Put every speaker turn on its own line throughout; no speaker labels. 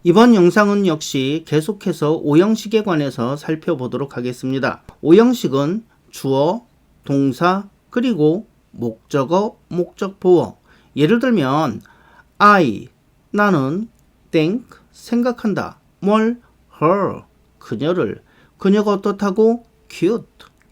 이번 영상은 역시 계속해서 오형식에 관해서 살펴보도록 하겠습니다. 오형식은 주어, 동사, 그리고 목적어, 목적보어. 예를 들면 I, 나는 think, 생각한다. 뭘? her, 그녀를. 그녀가 어떻다고? cute,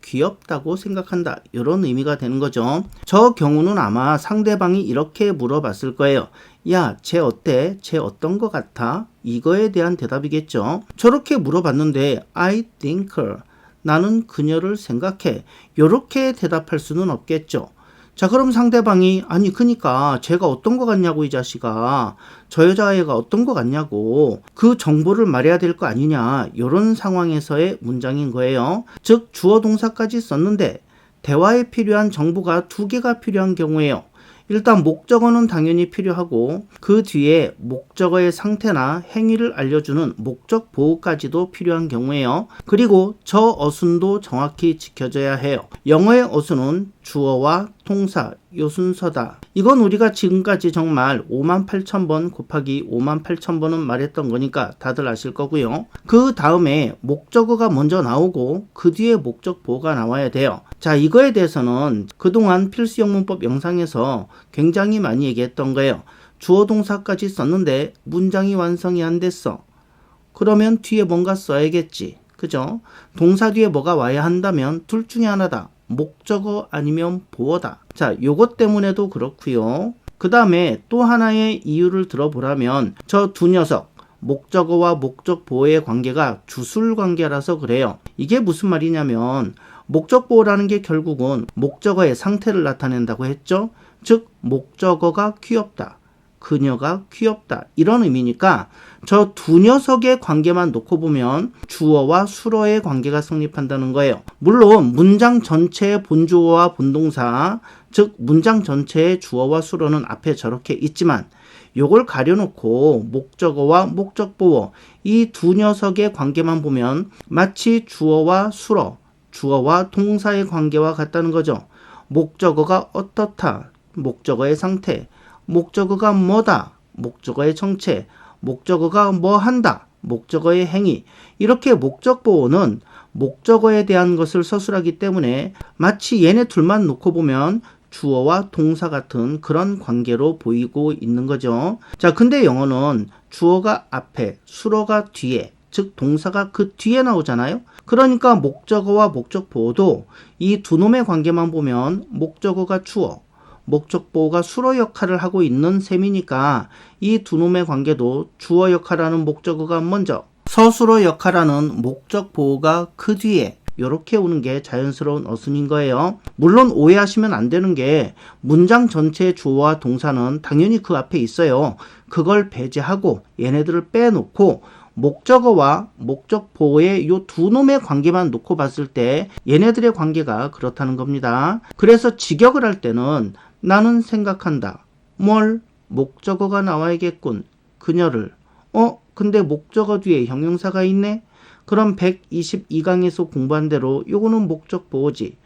귀엽다고 생각한다. 이런 의미가 되는 거죠. 저 경우는 아마 상대방이 이렇게 물어봤을 거예요. 야, 쟤 어때? 쟤 어떤 것 같아? 이거에 대한 대답이겠죠. 저렇게 물어봤는데 I think her, 나는 그녀를 생각해. 이렇게 대답할 수는 없겠죠. 자, 그럼 상대방이 아니 그니까 쟤가 어떤 것 같냐고, 이 자식아. 저 여자애가 어떤 것 같냐고. 그 정보를 말해야 될 거 아니냐. 이런 상황에서의 문장인 거예요. 즉 주어 동사까지 썼는데 대화에 필요한 정보가 두 개가 필요한 경우에요. 일단 목적어는 당연히 필요하고 그 뒤에 목적어의 상태나 행위를 알려주는 목적 보호까지도 필요한 경우에요. 그리고 저 어순도 정확히 지켜져야 해요. 영어의 어순은 주어와 동사, 요 순서다. 이건 우리가 지금까지 정말 58,000번 곱하기 58,000번은 말했던 거니까 다들 아실 거고요. 그 다음에 목적어가 먼저 나오고 그 뒤에 목적 보호가 나와야 돼요. 자, 이거에 대해서는 그동안 필수영문법 영상에서 굉장히 많이 얘기했던 거예요. 주어 동사까지 썼는데 문장이 완성이 안 됐어. 그러면 뒤에 뭔가 써야겠지. 그죠? 동사 뒤에 뭐가 와야 한다면 둘 중에 하나다. 목적어 아니면 보어다. 자, 요것 때문에도 그렇고요. 그 다음에 또 하나의 이유를 들어보라면 저 두 녀석 목적어와 목적 보어의 관계가 주술 관계라서 그래요. 이게 무슨 말이냐면 목적 보어라는 게 결국은 목적어의 상태를 나타낸다고 했죠. 즉 목적어가 귀엽다. 그녀가 귀엽다. 이런 의미니까 저 두 녀석의 관계만 놓고 보면 주어와 수어의 관계가 성립한다는 거예요. 물론 문장 전체의 본주어와 본동사, 즉 문장 전체의 주어와 수어는 앞에 저렇게 있지만 요걸 가려놓고 목적어와 목적보어 이 두 녀석의 관계만 보면 마치 주어와 수어, 주어와 동사의 관계와 같다는 거죠. 목적어가 어떻다. 목적어의 상태. 목적어가 뭐다. 목적어의 정체. 목적어가 뭐 한다. 목적어의 행위. 이렇게 목적보어는 목적어에 대한 것을 서술하기 때문에 마치 얘네 둘만 놓고 보면 주어와 동사 같은 그런 관계로 보이고 있는 거죠. 자, 근데 영어는 주어가 앞에, 수어가 뒤에, 즉 동사가 그 뒤에 나오잖아요. 그러니까 목적어와 목적보어도 이 두 놈의 관계만 보면 목적어가 주어, 목적보어가 수어 역할을 하고 있는 셈이니까 이 두 놈의 관계도 주어 역할하는 목적어가 먼저, 서술어 역할하는 목적보어가 그 뒤에 이렇게 오는 게 자연스러운 어순인 거예요. 물론 오해하시면 안 되는 게 문장 전체의 주어와 동사는 당연히 그 앞에 있어요. 그걸 배제하고 얘네들을 빼놓고 목적어와 목적보어의 요 두 놈의 관계만 놓고 봤을 때 얘네들의 관계가 그렇다는 겁니다. 그래서 직역을 할 때는 나는 생각한다. 뭘? 목적어가 나와야겠군. 그녀를. 근데 목적어 뒤에 형용사가 있네? 그럼 122강에서 공부한 대로 요거는 목적보어지.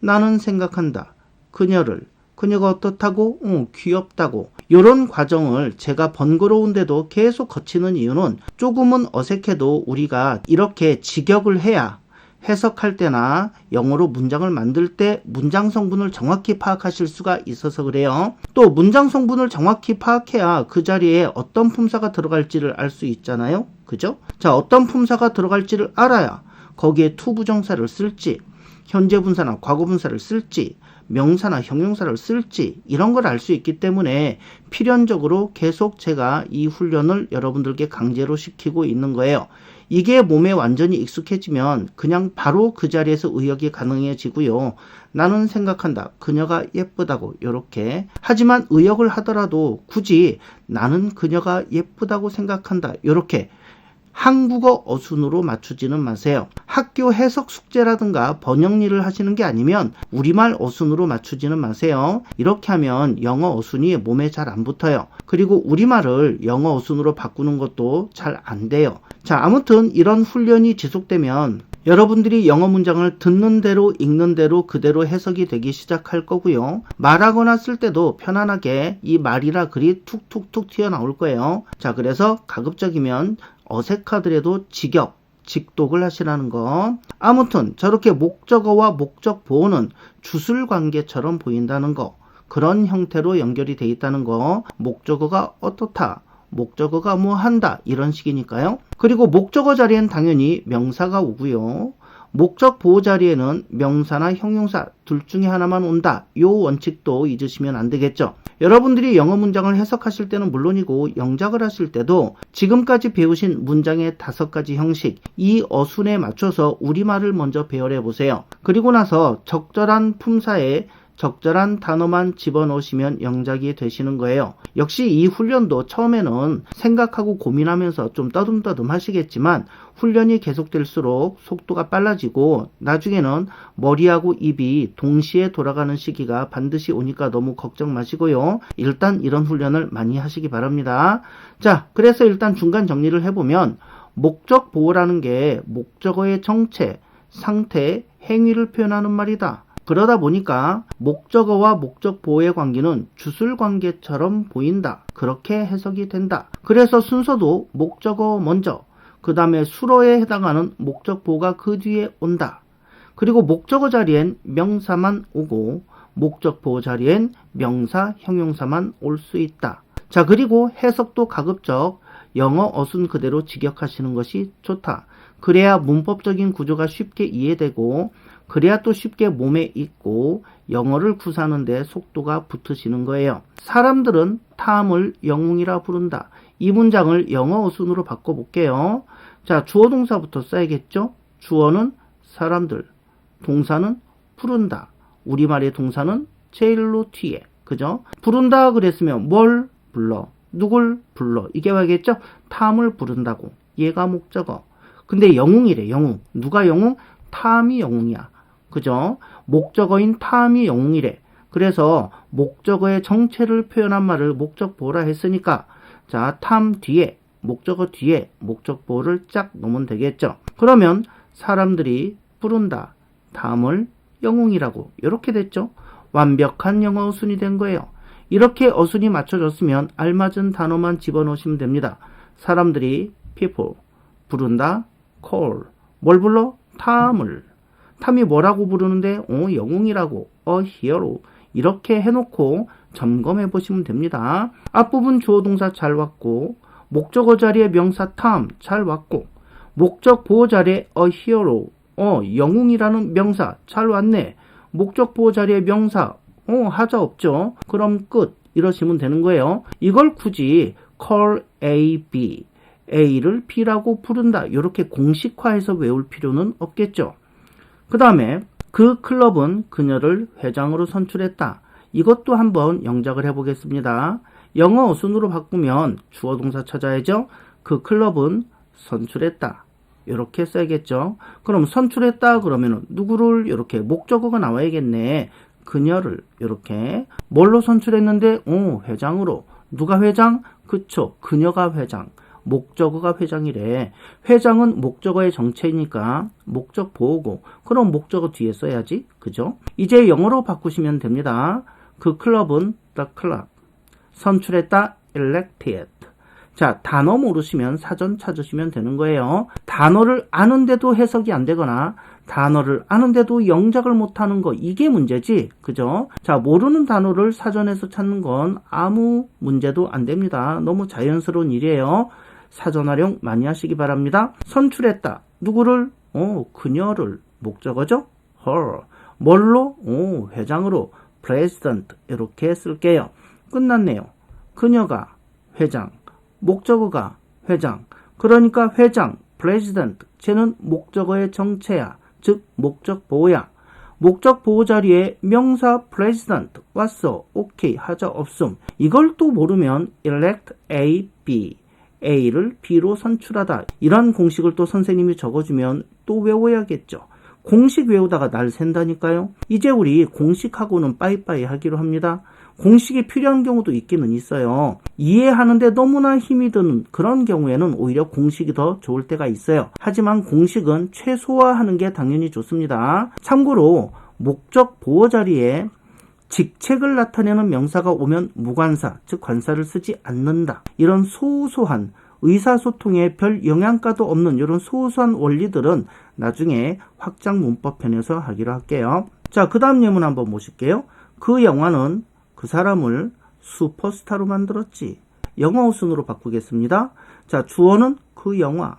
나는 생각한다. 그녀를. 그녀가 어떻다고? 귀엽다고. 요런 과정을 제가 번거로운데도 계속 거치는 이유는 조금은 어색해도 우리가 이렇게 직역을 해야 해석할 때나 영어로 문장을 만들 때 문장 성분을 정확히 파악하실 수가 있어서 그래요. 또 문장 성분을 정확히 파악해야 그 자리에 어떤 품사가 들어갈지를 알 수 있잖아요. 그죠? 자, 어떤 품사가 들어갈지를 알아야 거기에 to 부정사를 쓸지, 현재 분사나 과거 분사를 쓸지, 명사나 형용사를 쓸지 이런 걸 알 수 있기 때문에 필연적으로 계속 제가 이 훈련을 여러분들께 강제로 시키고 있는 거예요. 이게 몸에 완전히 익숙해지면 그냥 바로 그 자리에서 의역이 가능해지고요. 나는 생각한다. 그녀가 예쁘다고 이렇게. 하지만 의역을 하더라도 굳이 나는 그녀가 예쁘다고 생각한다. 이렇게 한국어 어순으로 맞추지는 마세요. 학교 해석 숙제라든가 번역일을 하시는 게 아니면 우리말 어순으로 맞추지는 마세요. 이렇게 하면 영어 어순이 몸에 잘 안 붙어요. 그리고 우리말을 영어 어순으로 바꾸는 것도 잘 안 돼요. 자, 아무튼 이런 훈련이 지속되면 여러분들이 영어 문장을 듣는 대로 읽는 대로 그대로 해석이 되기 시작할 거고요. 말하거나 쓸 때도 편안하게 이 말이라 글이 툭툭툭 튀어나올 거예요. 자, 그래서 가급적이면 어색하더라도 직독을 하시라는 거. 아무튼 저렇게 목적어와 목적 보호는 주술 관계처럼 보인다는 거. 그런 형태로 연결이 돼 있다는 거. 목적어가 어떻다. 목적어가 뭐 한다 이런 식이니까요. 그리고 목적어 자리엔 당연히 명사가 오고요. 목적 보호 자리에는 명사나 형용사 둘 중에 하나만 온다. 요 원칙도 잊으시면 안 되겠죠. 여러분들이 영어 문장을 해석하실 때는 물론이고 영작을 하실 때도 지금까지 배우신 문장의 5가지 형식, 이 어순에 맞춰서 우리말을 먼저 배열해 보세요. 그리고 나서 적절한 품사에 적절한 단어만 집어넣으시면 영작이 되시는 거예요. 역시 이 훈련도 처음에는 생각하고 고민하면서 좀 떠듬떠듬 하시겠지만 훈련이 계속될수록 속도가 빨라지고 나중에는 머리하고 입이 동시에 돌아가는 시기가 반드시 오니까 너무 걱정 마시고요. 일단 이런 훈련을 많이 하시기 바랍니다. 자, 그래서 일단 중간 정리를 해보면 목적 보호라는 게 목적어의 정체, 상태, 행위를 표현하는 말이다. 그러다 보니까 목적어와 목적 보호의 관계는 주술 관계처럼 보인다. 그렇게 해석이 된다. 그래서 순서도 목적어 먼저, 그 다음에 수로에 해당하는 목적 보호가 그 뒤에 온다. 그리고 목적어 자리엔 명사만 오고 목적 보호 자리엔 명사, 형용사만 올 수 있다. 자, 그리고 해석도 가급적 영어 어순 그대로 직역하시는 것이 좋다. 그래야 문법적인 구조가 쉽게 이해되고 그래야 또 쉽게 몸에 익고 영어를 구사하는데 속도가 붙으시는 거예요. 사람들은 탐을 영웅이라 부른다. 이 문장을 영어 어순으로 바꿔볼게요. 자, 주어 동사부터 써야겠죠? 주어는 사람들, 동사는 부른다. 우리말의 동사는 제일로 뒤에, 그죠? 부른다 그랬으면 뭘 불러? 누굴 불러? 이게 와야겠죠? 탐을 부른다고. 얘가 목적어. 근데 영웅이래, 영웅. 누가 영웅? 탐이 영웅이야. 그죠? 목적어인 탐이 영웅이래. 그래서 목적어의 정체를 표현한 말을 목적 보호라 했으니까 자, 탐 뒤에 목적어 뒤에 목적 보호를 쫙 넣으면 되겠죠. 그러면 사람들이 부른다. 탐을 영웅이라고. 이렇게 됐죠. 완벽한 영어 어순이 된 거예요. 이렇게 어순이 맞춰졌으면 알맞은 단어만 집어넣으시면 됩니다. 사람들이 people 부른다. call 뭘 불러? 탐을. 탐이 뭐라고 부르는데? 영웅이라고. hero. 이렇게 해놓고 점검해 보시면 됩니다. 앞부분 주어 동사 잘 왔고 목적어 자리에 명사 탐 잘 왔고 목적 보호 자리에 hero. 영웅이라는 명사 잘 왔네. 목적 보호 자리에 명사 하자 없죠. 그럼 끝. 이러시면 되는 거예요. 이걸 굳이 call A, B, A를 B라고 부른다. 이렇게 공식화해서 외울 필요는 없겠죠. 그 다음에 그 클럽은 그녀를 회장으로 선출했다. 이것도 한번 영작을 해보겠습니다. 영어 어순으로 바꾸면 주어 동사 찾아야죠. 그 클럽은 선출했다. 이렇게 써야겠죠. 그럼 선출했다 그러면 누구를 이렇게 목적어가 나와야겠네. 그녀를 이렇게 뭘로 선출했는데 회장으로. 누가 회장? 그쵸. 그녀가 회장. 목적어가 회장이래. 회장은 목적어의 정체이니까 목적 보호고 그럼 목적어 뒤에 써야지. 그죠? 이제 영어로 바꾸시면 됩니다. 그 클럽은 the club. 선출했다 elected. 자, 단어 모르시면 사전 찾으시면 되는 거예요. 단어를 아는데도 해석이 안 되거나 단어를 아는데도 영작을 못하는 거 이게 문제지. 그죠? 자, 모르는 단어를 사전에서 찾는 건 아무 문제도 안 됩니다. 너무 자연스러운 일이에요. 사전 활용 많이 하시기 바랍니다. 선출했다. 누구를? 그녀를. 목적어죠? her. 뭘로? 회장으로. president. 이렇게 쓸게요. 끝났네요. 그녀가 회장. 목적어가 회장. 그러니까 회장, president. 쟤는 목적어의 정체야. 즉 목적 보호야. 목적 보호 자리에 명사 president 왔어. 오케이. 하자 없음. 이걸 또 모르면 elect A, B. A를 B로 선출하다. 이런 공식을 또 선생님이 적어주면 또 외워야겠죠. 공식 외우다가 날 샌다니까요. 이제 우리 공식하고는 빠이빠이 하기로 합니다. 공식이 필요한 경우도 있기는 있어요. 이해하는데 너무나 힘이 드는 그런 경우에는 오히려 공식이 더 좋을 때가 있어요. 하지만 공식은 최소화하는 게 당연히 좋습니다. 참고로 목적 보호 자리에 직책을 나타내는 명사가 오면 무관사, 즉 관사를 쓰지 않는다. 이런 소소한 의사소통에 별 영향가도 없는 이런 소소한 원리들은 나중에 확장 문법편에서 하기로 할게요. 자, 그 다음 예문 한번 보실게요. 그 영화는 그 사람을 슈퍼스타로 만들었지. 영어 우순으로 바꾸겠습니다. 자, 주어는 그 영화,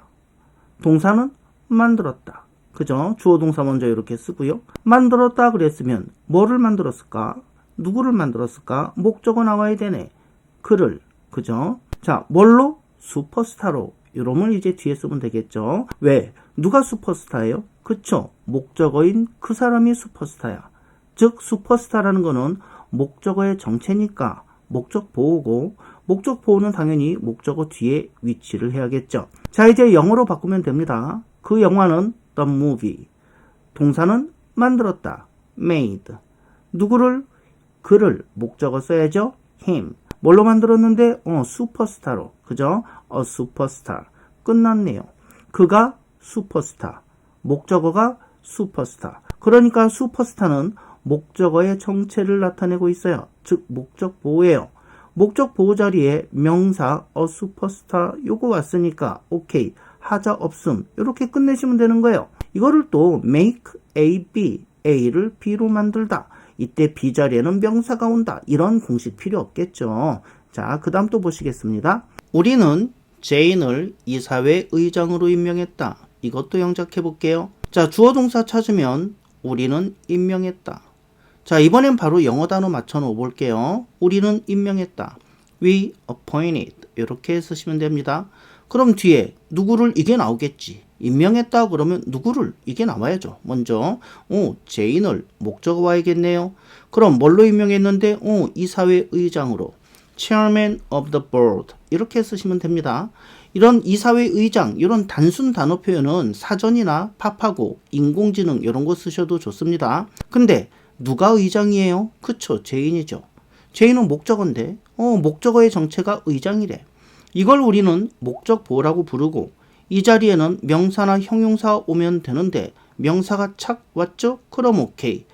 동사는 만들었다. 그죠? 주어 동사 먼저 이렇게 쓰고요. 만들었다 그랬으면 뭐를 만들었을까? 누구를 만들었을까? 목적어 나와야 되네. 그를. 그죠? 자, 뭘로? 슈퍼스타로. 이러면 이제 뒤에 쓰면 되겠죠. 왜? 누가 슈퍼스타예요? 그쵸? 목적어인 그 사람이 슈퍼스타야. 즉 슈퍼스타라는 거는 목적어의 정체니까 목적 보호고, 목적 보호는 당연히 목적어 뒤에 위치를 해야겠죠. 자, 이제 영어로 바꾸면 됩니다. 그 영화는 the movie. 동사는 만들었다. made. 누구를? 그를. 목적어 써야죠. him. 뭘로 만들었는데? 슈퍼스타로. 그죠? a superstar. 끝났네요. 그가 슈퍼스타. 목적어가 슈퍼스타. 그러니까 슈퍼스타는 목적어의 정체를 나타내고 있어요. 즉 목적 보호예요. 목적 보호 자리에 명사 a superstar 요거 왔으니까 오케이. 하자 없음. 이렇게 끝내시면 되는 거예요. 이거를 또 make A, B, A를 B로 만들다. 이때 B 자리에는 명사가 온다. 이런 공식 필요 없겠죠. 자, 그 다음 또 보시겠습니다. 우리는 제인을 이사회 의장으로 임명했다. 이것도 영작해 볼게요. 자, 주어 동사 찾으면 우리는 임명했다. 자, 이번엔 바로 영어 단어 맞춰 놓아 볼게요. 우리는 임명했다. We appointed. 이렇게 쓰시면 됩니다. 그럼 뒤에 누구를 이게 나오겠지. 임명했다 그러면 누구를 이게 나와야죠. 먼저 제인을 목적어 와야겠네요. 그럼 뭘로 임명했는데 이사회 의장으로 Chairman of the Board 이렇게 쓰시면 됩니다. 이런 이사회 의장 이런 단순 단어 표현은 사전이나 팝하고 인공지능 이런 거 쓰셔도 좋습니다. 근데 누가 의장이에요? 그쵸, 제인이죠. 제인은 목적어인데 목적어의 정체가 의장이래. 이걸 우리는 목적 보호라고 부르고 이 자리에는 명사나 형용사 오면 되는데 명사가 착 왔죠? 그럼 오케이.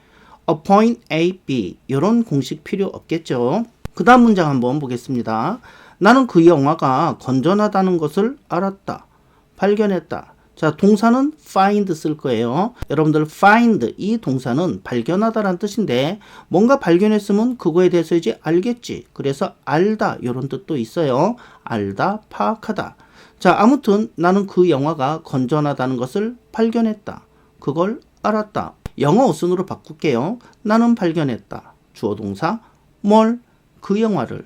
appoint A, B 이런 공식 필요 없겠죠. 그 다음 문장 한번 보겠습니다. 나는 그 영화가 건전하다는 것을 알았다. 발견했다. 자, 동사는 find 쓸 거예요. 여러분들 find 이 동사는 발견하다라는 뜻인데 뭔가 발견했으면 그거에 대해서 이제 알겠지. 그래서 알다 이런 뜻도 있어요. 알다, 파악하다. 자, 아무튼 나는 그 영화가 건전하다는 것을 발견했다. 그걸 알았다. 영어 어순으로 바꿀게요. 나는 발견했다. 주어 동사 뭘? 그 영화를.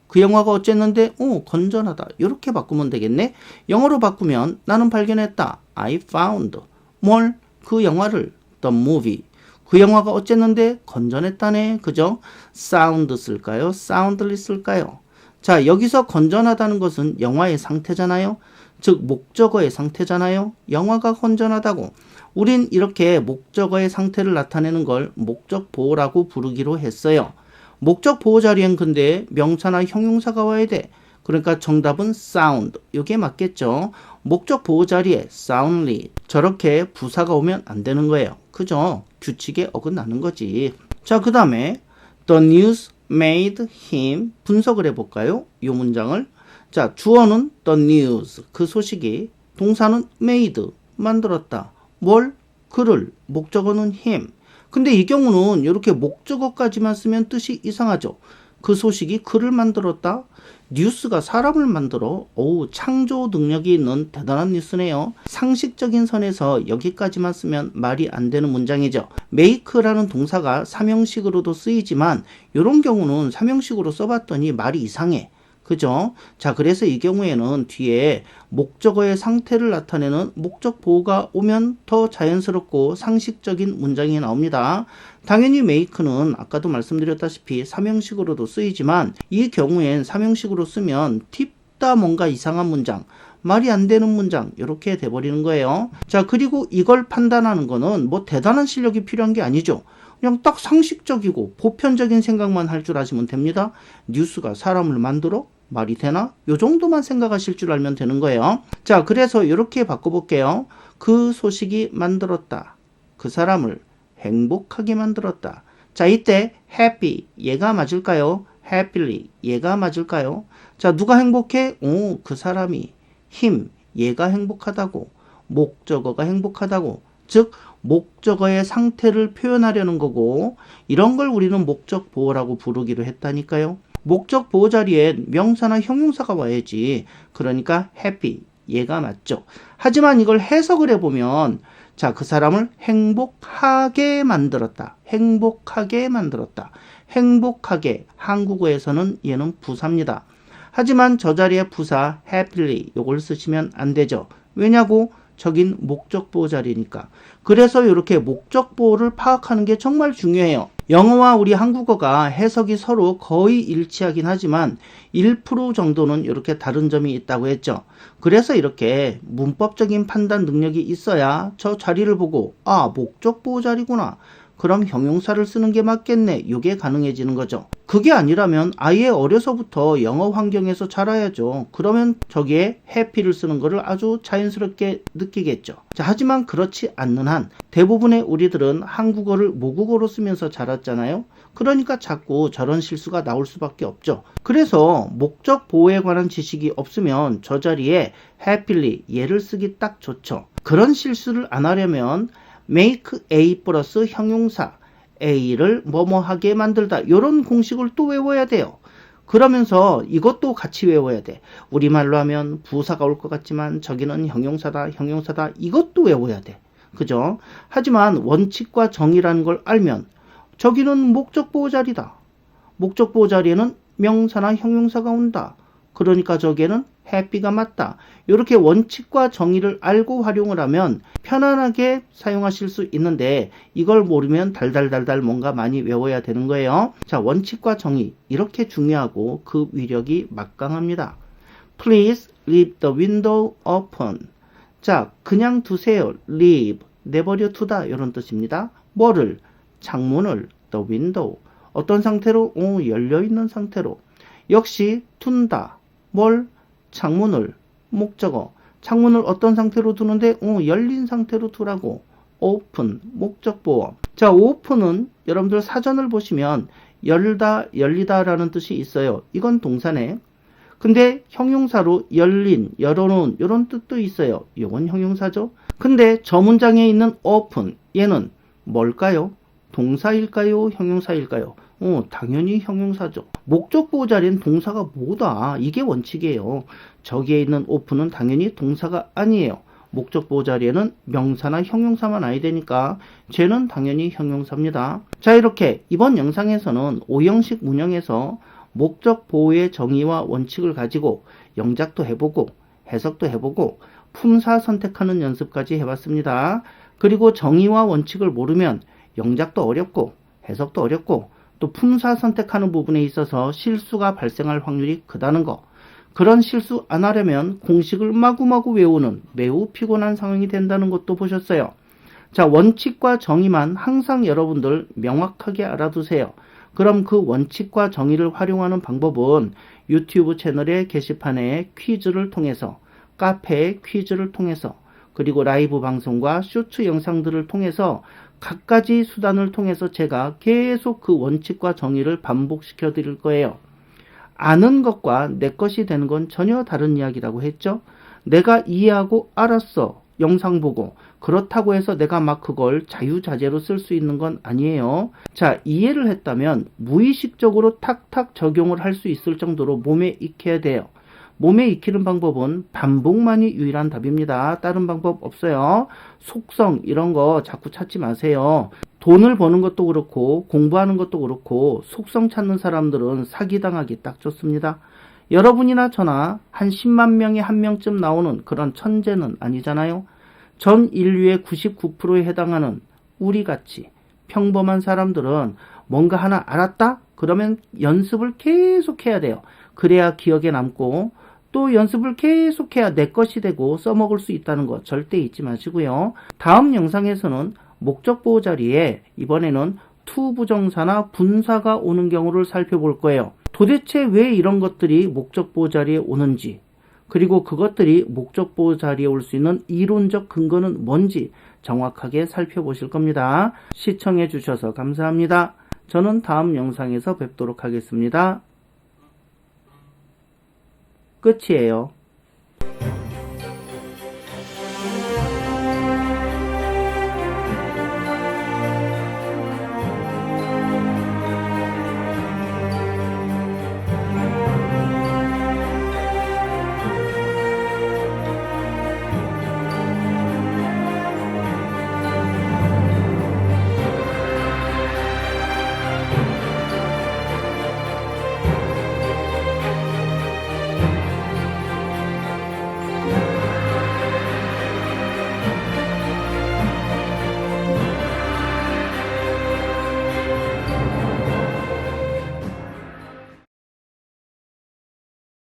그 영화가 어쨌는데 건전하다. 이렇게 바꾸면 되겠네. 영어로 바꾸면 나는 발견했다. I found. 뭘? 그 영화를. The movie. 그 영화가 어쨌는데 건전했다네. 그죠? sound 쓸까요? soundly 쓸까요? 자, 여기서 건전하다는 것은 영화의 상태잖아요. 즉 목적어의 상태잖아요. 영화가 건전하다고. 우린 이렇게 목적어의 상태를 나타내는 걸 목적 보호라고 부르기로 했어요. 목적 보호 자리엔 근데 명사나 형용사가 와야 돼. 그러니까 정답은 sound. 이게 맞겠죠. 목적 보호 자리에 soundly. 저렇게 부사가 오면 안 되는 거예요. 그죠? 규칙에 어긋나는 거지. 자, 그 다음에 the news made him 분석을 해볼까요? 이 문장을. 자, 주어는 the news. 그 소식이. 동사는 made. 만들었다. 뭘? 그를. 목적어는 him. 근데 이 경우는 이렇게 목적어까지만 쓰면 뜻이 이상하죠. 그 소식이 그를 만들었다. 뉴스가 사람을 만들어. 창조 능력이 있는 대단한 뉴스네요. 상식적인 선에서 여기까지만 쓰면 말이 안 되는 문장이죠. make라는 동사가 삼형식으로도 쓰이지만 이런 경우는 삼형식으로 써봤더니 말이 이상해. 그죠? 자, 그래서 이 경우에는 뒤에 목적어의 상태를 나타내는 목적 보호가 오면 더 자연스럽고 상식적인 문장이 나옵니다. 당연히 make는 아까도 말씀드렸다시피 삼형식으로도 쓰이지만 이 경우엔 삼형식으로 쓰면 팁 다 뭔가 이상한 문장, 말이 안 되는 문장 이렇게 돼버리는 거예요. 자, 그리고 이걸 판단하는 거는 뭐 대단한 실력이 필요한 게 아니죠. 그냥 딱 상식적이고 보편적인 생각만 할 줄 아시면 됩니다. 뉴스가 사람을 만들어? 말이 되나? 요 정도만 생각하실 줄 알면 되는 거예요. 자, 그래서 이렇게 바꿔볼게요. 그 소식이 만들었다. 그 사람을 행복하게 만들었다. 자, 이때 happy 얘가 맞을까요? happily 얘가 맞을까요? 자, 누가 행복해? 오, 그 사람이. him 얘가 행복하다고. 목적어가 행복하다고. 즉 목적어의 상태를 표현하려는 거고, 이런 걸 우리는 목적 보호라고 부르기로 했다니까요. 목적 보호 자리에 명사나 형용사가 와야지. 그러니까 happy 얘가 맞죠. 하지만 이걸 해석을 해보면, 자, 그 사람을 행복하게 만들었다. 행복하게 만들었다. 행복하게, 한국어에서는 얘는 부사입니다. 하지만 저 자리에 부사 happily 요걸 쓰시면 안 되죠. 왜냐고? 저긴 목적 보호 자리니까. 그래서 이렇게 목적 보호를 파악하는 게 정말 중요해요. 영어와 우리 한국어가 해석이 서로 거의 일치하긴 하지만 1% 정도는 이렇게 다른 점이 있다고 했죠. 그래서 이렇게 문법적인 판단 능력이 있어야 저 자리를 보고, 아, 목적 보호 자리구나, 그럼 형용사를 쓰는 게 맞겠네, 이게 가능해지는 거죠. 그게 아니라면 아예 어려서부터 영어 환경에서 자라야죠. 그러면 저기에 happy를 쓰는 거를 아주 자연스럽게 느끼겠죠. 자, 하지만 그렇지 않는 한 대부분의 우리들은 한국어를 모국어로 쓰면서 자랐잖아요. 그러니까 자꾸 저런 실수가 나올 수밖에 없죠. 그래서 목적 보호에 관한 지식이 없으면 저 자리에 happily 얘를 쓰기 딱 좋죠. 그런 실수를 안 하려면 make A 플러스 형용사 A를 뭐뭐하게 만들다, 이런 공식을 또 외워야 돼요. 그러면서 이것도 같이 외워야 돼. 우리말로 하면 부사가 올 것 같지만 저기는 형용사다, 형용사다, 이것도 외워야 돼. 그죠? 하지만 원칙과 정의라는 걸 알면 저기는 목적 보호 자리다. 목적 보호 자리에는 명사나 형용사가 온다. 그러니까 저기에는 happy가 맞다. 이렇게 원칙과 정의를 알고 활용을 하면 편안하게 사용하실 수 있는데, 이걸 모르면 달달달달 뭔가 많이 외워야 되는 거예요. 자, 원칙과 정의 이렇게 중요하고 그 위력이 막강합니다. Please leave the window open. 자, 그냥 두세요. leave 내버려 두다, 이런 뜻입니다. 뭐를? 창문을. the window 어떤 상태로? 열려있는 상태로. 역시 둔다. 뭘? 창문을. 목적어. 창문을 어떤 상태로 두는데? 열린 상태로 두라고. open 목적보호. 자, open은 여러분들 사전을 보시면 열다, 열리다 라는 뜻이 있어요. 이건 동사네. 근데 형용사로 열린, 열어놓은 이런 뜻도 있어요. 이건 형용사죠. 근데 저 문장에 있는 open 얘는 뭘까요? 동사일까요? 형용사일까요? 당연히 형용사죠. 목적 보호 자리엔 동사가 뭐다, 이게 원칙이에요. 저기에 있는 open은 당연히 동사가 아니에요. 목적 보호 자리에는 명사나 형용사만 와야 되니까 쟤는 당연히 형용사입니다. 자, 이렇게 이번 영상에서는 오형식 문형에서 목적 보호의 정의와 원칙을 가지고 영작도 해보고 해석도 해보고 품사 선택하는 연습까지 해봤습니다. 그리고 정의와 원칙을 모르면 영작도 어렵고 해석도 어렵고 또 품사 선택하는 부분에 있어서 실수가 발생할 확률이 크다는 거. 그런 실수 안 하려면 공식을 마구마구 외우는 매우 피곤한 상황이 된다는 것도 보셨어요. 자, 원칙과 정의만 항상 여러분들 명확하게 알아두세요. 그럼 그 원칙과 정의를 활용하는 방법은 유튜브 채널의 게시판에 퀴즈를 통해서, 카페의 퀴즈를 통해서, 그리고 라이브 방송과 쇼츠 영상들을 통해서 각가지 수단을 통해서 제가 계속 그 원칙과 정의를 반복시켜 드릴 거예요. 아는 것과 내 것이 되는 건 전혀 다른 이야기라고 했죠. 내가 이해하고 알았어, 영상 보고. 그렇다고 해서 내가 막 그걸 자유자재로 쓸 수 있는 건 아니에요. 자, 이해를 했다면 무의식적으로 탁탁 적용을 할 수 있을 정도로 몸에 익혀야 돼요. 몸에 익히는 방법은 반복만이 유일한 답입니다. 다른 방법 없어요. 속성 이런 거 자꾸 찾지 마세요. 돈을 버는 것도 그렇고 공부하는 것도 그렇고 속성 찾는 사람들은 사기당하기 딱 좋습니다. 여러분이나 저나 한 10만 명에 한 명쯤 나오는 그런 천재는 아니잖아요. 전 인류의 99%에 해당하는 우리같이 평범한 사람들은 뭔가 하나 알았다? 그러면 연습을 계속 해야 돼요. 그래야 기억에 남고 또 연습을 계속해야 내 것이 되고 써먹을 수 있다는 것 절대 잊지 마시고요. 다음 영상에서는 목적보호 자리에 이번에는 to 부정사나 분사가 오는 경우를 살펴볼 거예요. 도대체 왜 이런 것들이 목적보호 자리에 오는지, 그리고 그것들이 목적보호 자리에 올 수 있는 이론적 근거는 뭔지 정확하게 살펴보실 겁니다. 시청해 주셔서 감사합니다. 저는 다음 영상에서 뵙도록 하겠습니다. 끝이에요.